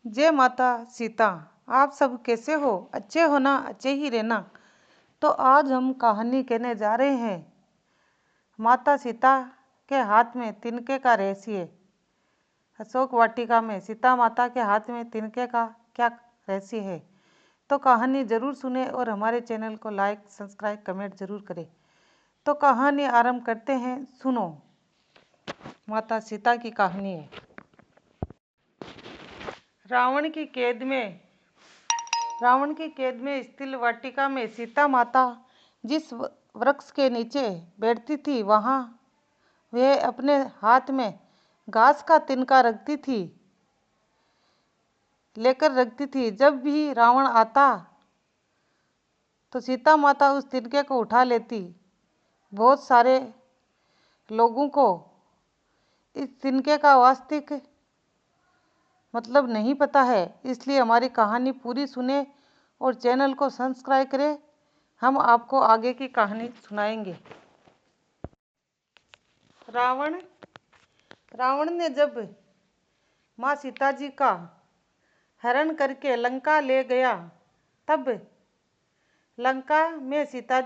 जय माता सीता। आप सब कैसे हो? अच्छे हो ना? अच्छे ही रहना। तो आज हम कहानी कहने जा रहे हैं माता सीता के हाथ में तिनके का रहस्य। अशोक वाटिका में सीता माता के हाथ में तिनके का क्या रहस्य है? तो कहानी ज़रूर सुने और हमारे चैनल को लाइक सब्सक्राइब कमेंट ज़रूर करें। तो कहानी आरंभ करते हैं, सुनो। माता सीता की कहानी है। रावण की कैद में स्थिर वाटिका में सीता माता जिस वृक्ष के नीचे बैठती थी, वहाँ वह अपने हाथ में घास का तिनका लेकर रखती थी। जब भी रावण आता तो सीता माता उस तिनके को उठा लेती। बहुत सारे लोगों को इस तिनके का वास्तविक मतलब नहीं पता है, इसलिए हमारी कहानी पूरी सुने और चैनल को सब्सक्राइब करें। हम आपको आगे की कहानी सुनाएंगे। रावण ने जब माँ सीता जी का हरण करके लंका ले गया, तब लंका में सीता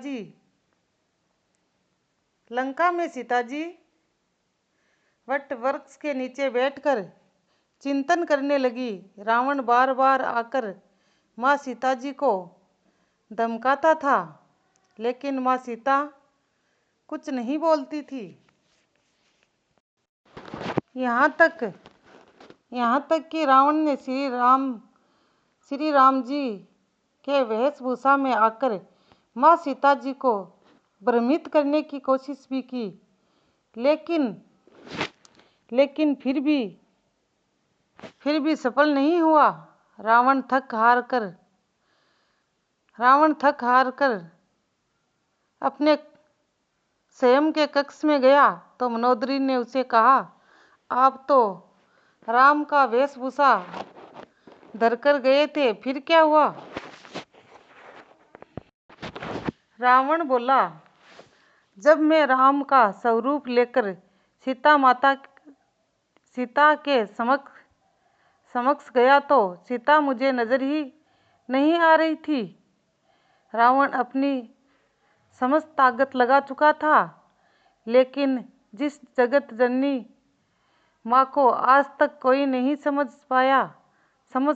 जी वट वृक्ष के नीचे बैठकर चिंतन करने लगी। रावण बार बार आकर माँ सीता जी को धमकाता था, लेकिन माँ सीता कुछ नहीं बोलती थी। यहाँ तक कि रावण ने श्री राम जी के वेशभूषा में आकर माँ सीता जी को भ्रमित करने की कोशिश भी की, लेकिन फिर भी सफल नहीं हुआ। रावण थक हार कर अपने स्वयं के कक्ष में गया तो मनोदरी ने उसे कहा, आप तो राम का वेशभूषा धरकर गए थे, फिर क्या हुआ? रावण बोला, जब मैं राम का स्वरूप लेकर सीता के समक्ष गया तो सीता मुझे नजर ही नहीं आ रही थी। रावण अपनी समस्त ताकत लगा चुका था, लेकिन जिस जगत जननी माँ को आज तक कोई नहीं समझ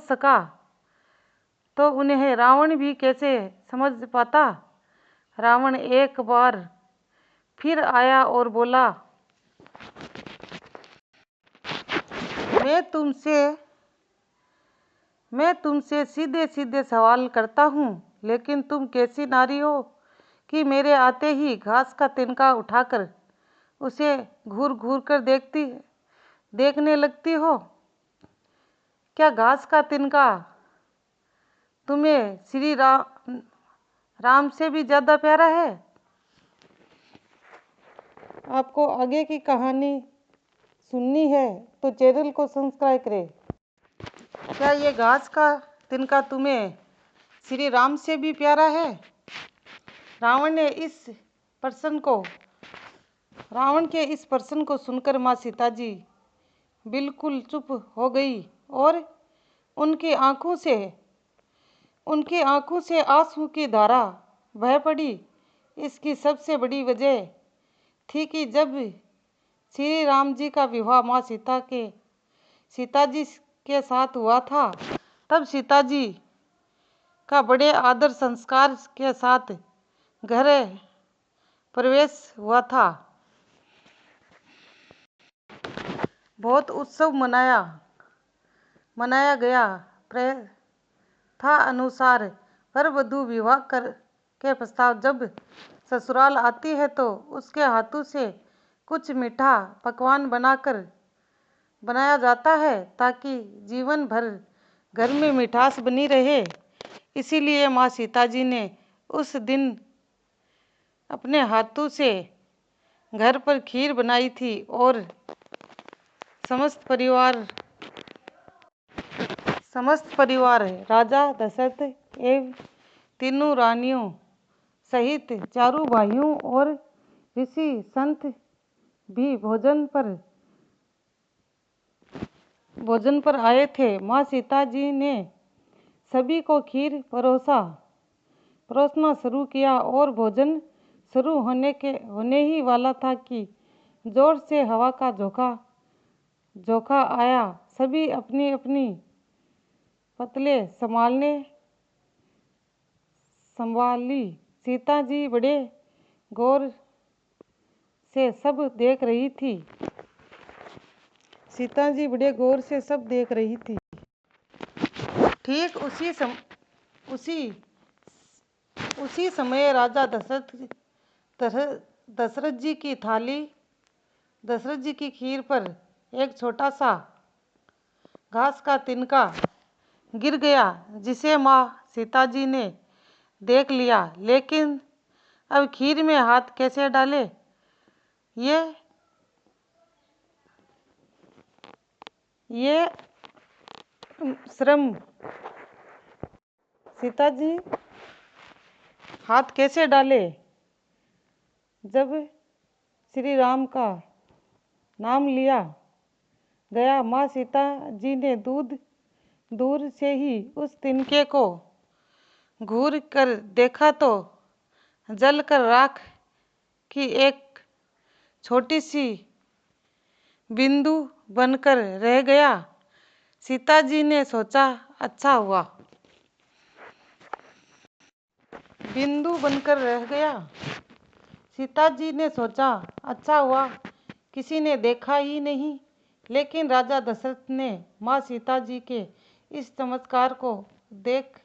सका, तो उन्हें रावण भी कैसे समझ पाता। रावण एक बार फिर आया और बोला, मैं तुमसे सीधे सीधे सवाल करता हूँ, लेकिन तुम कैसी नारी हो कि मेरे आते ही घास का तिनका उठाकर उसे घूर घूर कर देखने लगती हो? क्या घास का तिनका तुम्हें श्री राम से भी ज़्यादा प्यारा है? आपको आगे की कहानी सुननी है तो चैनल को सब्सक्राइब करें। क्या ये घास का तिनका तुम्हें श्री राम से भी प्यारा है? रावण के इस प्रश्न को सुनकर माँ सीता जी बिल्कुल चुप हो गई और उनकी आंखों से आंसू की धारा बह पड़ी। इसकी सबसे बड़ी वजह थी कि जब श्री राम जी का विवाह माँ सीता जी के साथ हुआ था, तब सीता जी का बड़े आदर संस्कार के साथ घर प्रवेश हुआ था। बहुत उत्सव मनाया गया। प्रथा अनुसार वर वधू विवाह के पश्चात जब ससुराल आती है तो उसके हाथों से कुछ मीठा पकवान बनाया जाता है, ताकि जीवन भर घर में मिठास बनी रहे। इसीलिए माँ सीता जी ने उस दिन अपने हाथों से घर पर खीर बनाई थी और समस्त परिवार राजा दशरथ एवं तीनों रानियों सहित चारों भाइयों और ऋषि संत भी भोजन पर भोजन पर आए थे। माँ सीता जी ने सभी को खीर परोसना शुरू किया और भोजन शुरू होने ही वाला था कि जोर से हवा का झोंका आया। सभी अपनी अपनी पतले संभाली। सीता जी बड़े गौर से सब देख रही थी। ठीक उसी समय राजा दशरथ जी की खीर पर एक छोटा सा घास का तिनका गिर गया, जिसे माँ सीता जी ने देख लिया। लेकिन अब खीर में हाथ कैसे डाले, ये श्रम सीता जी हाथ कैसे डाले। जब श्री राम का नाम लिया गया, माँ सीता जी ने दूर से ही उस तिनके को घूर कर देखा तो जल कर राख की एक छोटी सी बिंदु बनकर रह गया। सीता जी ने सोचा, अच्छा हुआ किसी ने देखा ही नहीं। लेकिन राजा दशरथ ने माँ सीता जी के इस चमत्कार को देख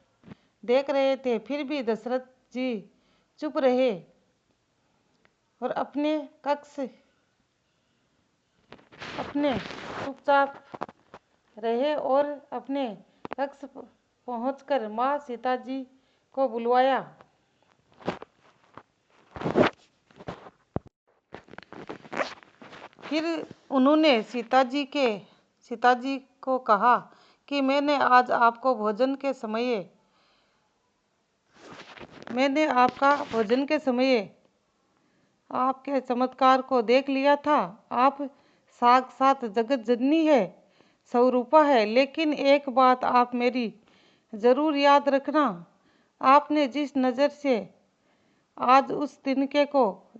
रहे थे। फिर भी दशरथ जी चुप रहे और अपने कक्ष पहुंचकर माँ सीता जी को बुलवाया। फिर उन्होंने सीता जी को कहा कि मैंने आपका भोजन के समय आपके चमत्कार को देख लिया था। आप साक्षात जगत जननी है, स्वरूपा है। लेकिन एक बात आप मेरी जरूर याद रखना, आपने जिस नजर से आज उस तिनके को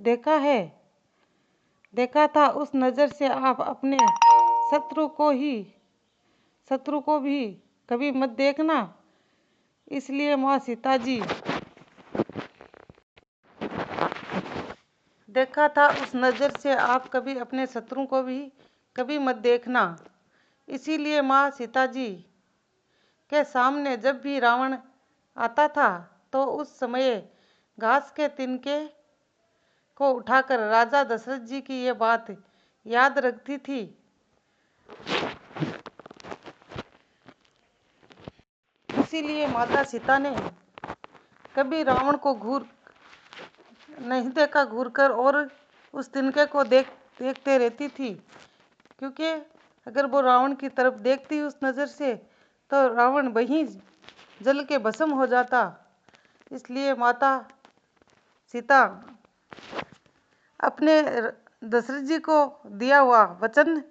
देखा था, उस नजर से आप अपने शत्रु को भी कभी मत देखना। इसलिए माँ सीता जी देखा था, उस नजर से आप कभी अपने शत्रु को भी कभी मत देखना। इसीलिए माँ सीता जी के सामने जब भी रावण आता था तो उस समय घास के तिनके को उठाकर राजा दशरथ जी की ये बात याद रखती थी। इसीलिए माता सीता ने कभी रावण को नहीं देखा घूर कर और उस तिनके को देखते रहती थी। क्योंकि अगर वो रावण की तरफ देखती उस नज़र से तो रावण वहीं जल के भस्म हो जाता। इसलिए माता सीता अपने दशरथ जी को दिया हुआ वचन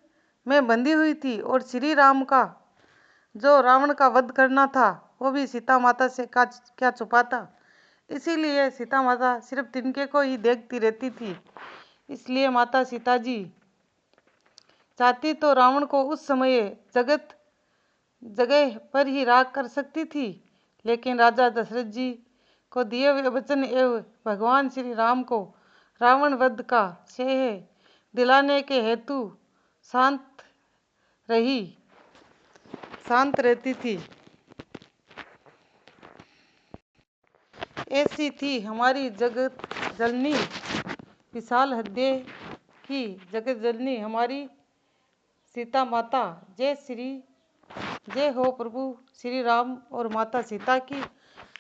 में बंधी हुई थी और श्री राम का जो रावण का वध करना था वो भी सीता माता से क्या छुपाता। इसीलिए सीता माता सिर्फ तिनके को ही देखती रहती थी। इसलिए माता सीता जी चाहती तो रावण को उस समय जगह पर ही राख कर सकती थी। लेकिन राजा दशरथ जी को दिए हुए वचन एवं भगवान श्री राम को रावण वध का श्रेय दिलाने के हेतु शांत रहती थी। ऐसी थी हमारी जगत जननी, विशाल हृदय की जगत जननी हमारी सीता माता। जय हो प्रभु श्री राम और माता सीता की।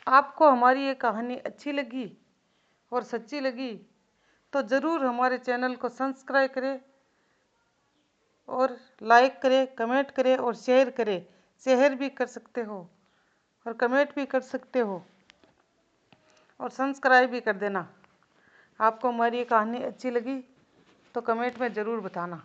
आपको हमारी ये कहानी अच्छी लगी और सच्ची लगी तो ज़रूर हमारे चैनल को सब्सक्राइब करें और लाइक करें, कमेंट करें और शेयर करें। शेयर भी कर सकते हो और कमेंट भी कर सकते हो और सब्सक्राइब भी कर देना। आपको हमारी ये कहानी अच्छी लगी तो कमेंट में ज़रूर बताना।